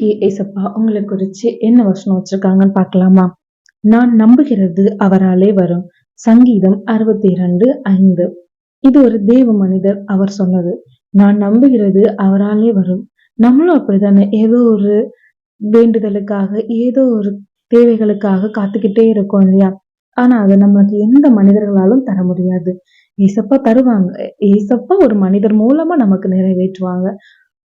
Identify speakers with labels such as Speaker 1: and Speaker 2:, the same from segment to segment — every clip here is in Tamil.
Speaker 1: இன்னைக்கு ஏசப்பா உங்களை குறிச்சு என்ன வசனம் வச்சிருக்காங்கன்னு பார்க்கலாமா? நான் நம்புகிறது அவராலே வரும். சங்கீதம் 62:5. இது ஒரு தேவ மனிதர் அவர் சொன்னது. நான் நம்புகிறது அவராலே வரும். நம்மளும் அப்படித்தானே, ஏதோ ஒரு வேண்டுதலுக்காக, ஏதோ ஒரு தேவைகளுக்காக காத்துக்கிட்டே இருக்கோம் இல்லையா? ஆனா அது நமக்கு எந்த மனிதர்களாலும் தர முடியாது. ஏசப்பா தருவாங்க. ஏசப்பா ஒரு மனிதர் மூலமா நமக்கு நிறைவேற்றுவாங்க.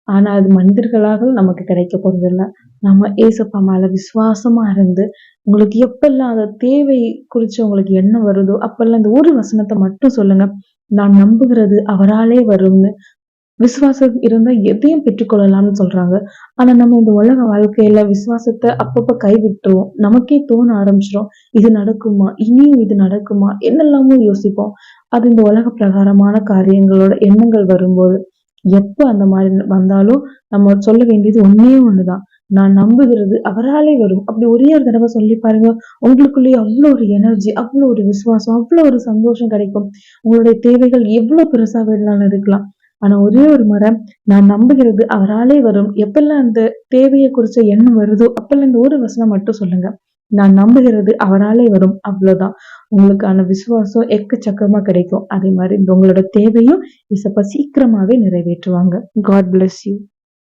Speaker 1: ஆனா அது மனிதர்களாக நமக்கு கிடைக்க போறதில்ல. நம்ம ஏசப்பா மேல விசுவாசமா இருந்து, உங்களுக்கு எப்பல்லாம் அந்த தேவை குறிச்சு உங்களுக்கு எண்ணம் வருதோ, அப்பல்லாம் இந்த ஒரு வசனத்த மட்டும் சொல்லுங்க. நான் நம்புகிறது அவராலே வரும்னு. விசுவாசம் இருந்தா எதையும் பெற்றுக்கொள்ளலாம்னு சொல்றாங்க. ஆனா நம்ம இந்த உலக வாழ்க்கையில விசுவாசத்த அப்பப்ப கைவிட்டுருவோம். நமக்கே தோண ஆரம்பிச்சுரும். இது நடக்குமா? இனியும் இது நடக்குமா? என்னெல்லாமோ யோசிப்போம். அது இந்த உலக பிரகாரமான காரியங்களோட எண்ணங்கள் வரும்போது. எப்ப அந்த மாதிரி வந்தாலும் நம்ம சொல்ல வேண்டியது ஒண்ணே ஒண்ணுதான். நான் நம்புகிறது அவராலே வரும். அப்படி ஒரே ஒரு தடவை சொல்லி பாருங்க. உங்களுக்குள்ளேயே அவ்வளோ ஒரு எனர்ஜி, அவ்வளோ ஒரு விசுவாசம், அவ்வளோ ஒரு சந்தோஷம் கிடைக்கும். உங்களுடைய தேவைகள் எவ்வளவு பெருசா வேணும்னாலும் இருக்கலாம். ஆனா ஒரே ஒரு முறை நான் நம்புகிறது அவராலே வரும். எப்பெல்லாம் அந்த தேவையை குறிச்ச எண்ணம் வருதோ, அப்பெல்லாம் இந்த ஒரு வசனம் மட்டும் சொல்லுங்க. நான் நம்புகிறது அவராலே வரும். அவ்வளவுதான். உங்களுக்கான விசுவாசம் எக்கச்சக்கமா கிடைக்கும். அதே மாதிரி இந்த உங்களோட தேவையும் இசப்ப சீக்கிரமாவே நிறைவேற்றுவாங்க. God bless you.